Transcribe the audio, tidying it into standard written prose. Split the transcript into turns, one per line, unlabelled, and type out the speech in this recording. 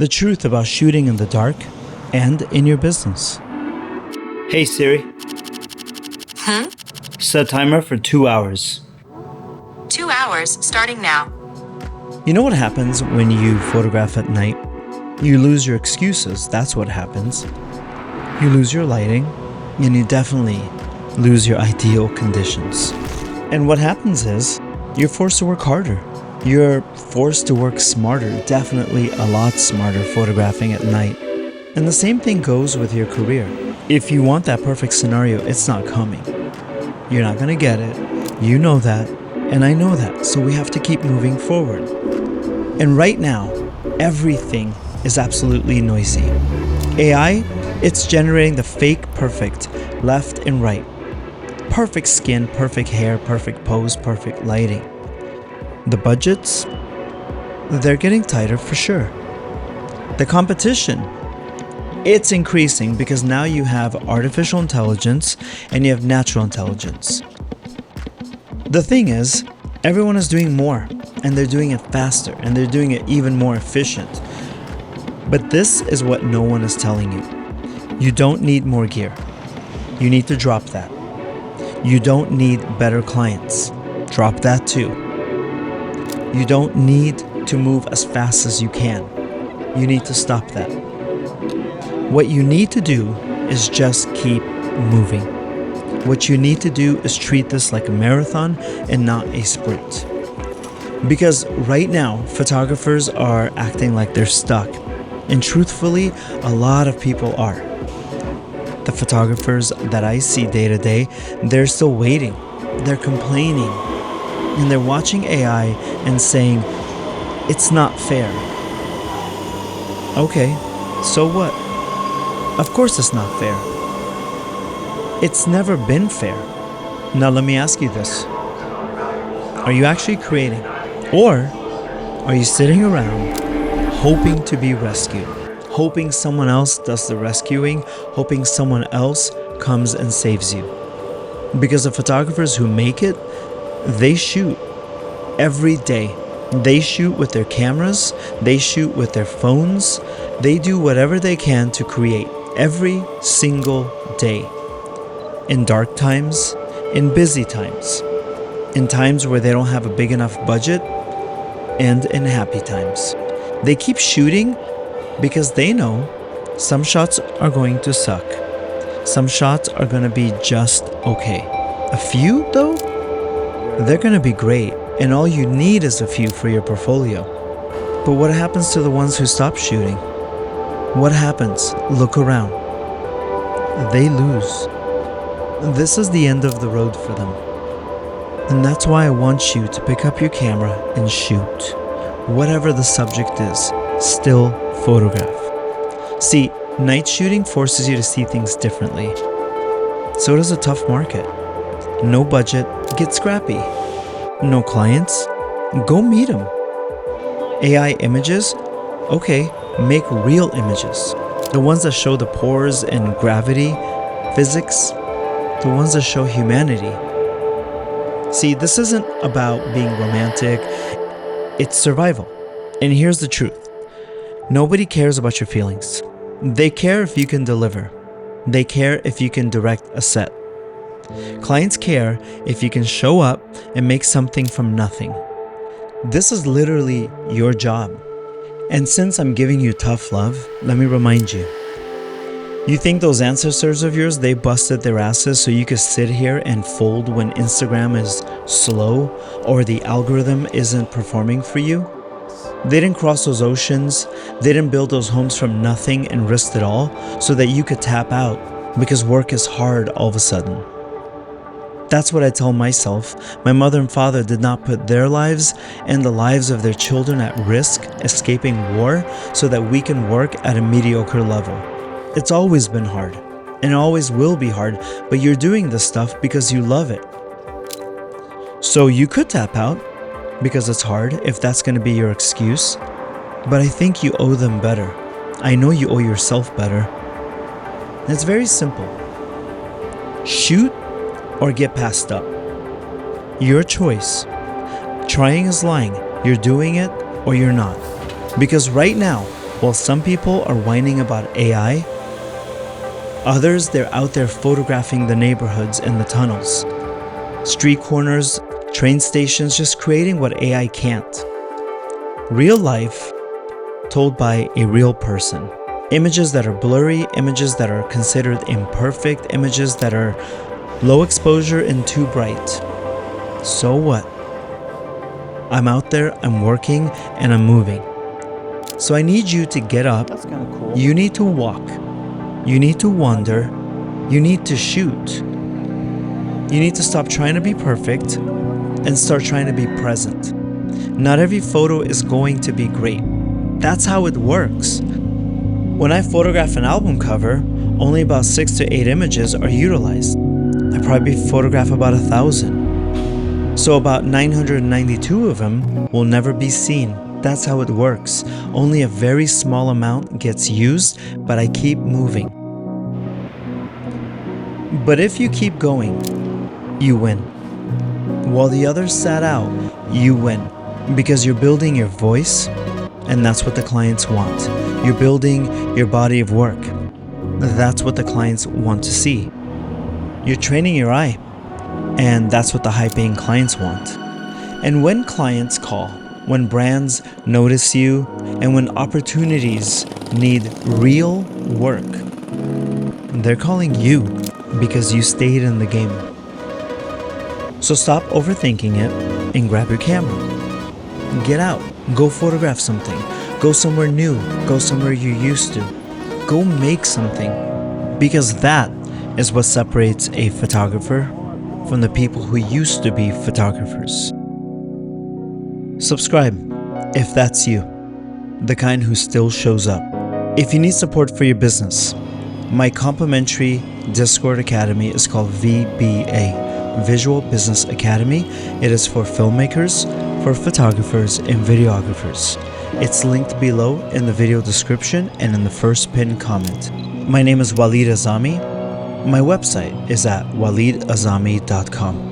The truth about shooting in the dark and in your business. Hey Siri. Set a timer for 2 hours.
2 hours, starting now.
You know what happens when you photograph at night? You lose your excuses, that's what happens. You lose your lighting, and you definitely lose your ideal conditions. And what happens is, you're forced to work harder. You're forced to work smarter, definitely a lot smarter photographing at night. And the same thing goes with your career. If you want that perfect scenario, it's not coming. You're not gonna get it. You know that, and I know that, so we have to keep moving forward. And right now, everything is absolutely noisy. AI, it's generating the fake perfect, left and right. Perfect skin, perfect hair, perfect pose, perfect lighting. The budgets, they're getting tighter for sure. The competition, it's increasing because now you have artificial intelligence and you have natural intelligence. The thing is, everyone is doing more, and they're doing it faster, and they're doing it even more efficient. But this is what no one is telling you. You don't need more gear. You need to drop that. You don't need better clients. Drop that too. You don't need to move as fast as you can. You need to stop that. What you need to do is just keep moving. What you need to do is treat this like a marathon and not a sprint. Because right now, photographers are acting like they're stuck. And truthfully, a lot of people are. The photographers that I see day to day, they're still waiting. They're complaining. And they're watching AI and saying, it's not fair. Okay, so what? Of course it's not fair. It's never been fair. Now let me ask you this. Are you actually creating? Or are you sitting around hoping to be rescued? Hoping someone else does the rescuing? Hoping someone else comes and saves you? Because the photographers who make it, they shoot every day. They shoot with their cameras, they shoot with their phones, they do whatever they can to create every single day. In dark times, in busy times, in times where they don't have a big enough budget, and in happy times. They keep shooting because they know some shots are going to suck. Some shots are going to be just okay. A few, though, they're going to be great, and all you need is a few for your portfolio. But what happens to the ones who stop shooting? What happens? Look around. They lose. This is the end of the road for them. And that's why I want you to pick up your camera and shoot. Whatever the subject is, still photograph. See, night shooting forces you to see things differently. So does a tough market. No budget, get scrappy. No clients, go meet them. AI images, okay, make real images. The ones that show the pores and gravity, physics, the ones that show humanity. See, this isn't about being romantic, it's survival. And here's the truth. Nobody cares about your feelings. They care if you can deliver. They care if you can direct a set. Clients care if you can show up and make something from nothing. This is literally your job. And since I'm giving you tough love, let me remind you. You think those ancestors of yours, they busted their asses so you could sit here and fold when Instagram is slow or the algorithm isn't performing for you? They didn't cross those oceans, they didn't build those homes from nothing and risk it all so that you could tap out because work is hard all of a sudden. That's what I tell myself. My mother and father did not put their lives and the lives of their children at risk escaping war so that we can work at a mediocre level. It's always been hard, and it always will be hard, but you're doing this stuff because you love it. So you could tap out because it's hard if that's going to be your excuse, but I think you owe them better. I know you owe yourself better. And it's very simple. Shoot or get passed up. Your choice. Trying is lying. You're doing it or you're not. Because right now, While some people are whining about AI, others, they're out there photographing the neighborhoods and the tunnels, street corners, train stations, just creating what AI can't. Real life told by a real person. Images that are blurry, images that are considered imperfect, images that are low exposure and too bright. So what? I'm out there, I'm working, and I'm moving. So I need you to get up.
That's kind of cool.
You need to walk. You need to wander. You need to shoot. You need to stop trying to be perfect and start trying to be present. Not every photo is going to be great. That's how it works. When I photograph an album cover, only about 6 to 8 images are utilized. I probably photograph about 1,000. So about 992 of them will never be seen. That's how it works. Only a very small amount gets used, but I keep moving. But if you keep going, you win. While the others sat out, you win. Because you're building your voice, and that's what the clients want. You're building your body of work. That's what the clients want to see. You're training your eye, and that's what the high-paying clients want. And when clients call, when brands notice you, and when opportunities need real work, they're calling you because you stayed in the game. So stop overthinking it and grab your camera. Get out, go photograph something, go somewhere new, go somewhere you're used to. Go make something, because that is what separates a photographer from the people who used to be photographers. Subscribe if that's you, the kind who still shows up. If you need support for your business, my complimentary Discord Academy is called VBA, Visual Business Academy. It is for filmmakers, for photographers, and videographers. It's linked below in the video description and in the first pinned comment. My name is Walid Azami. My website is at walidazami.com.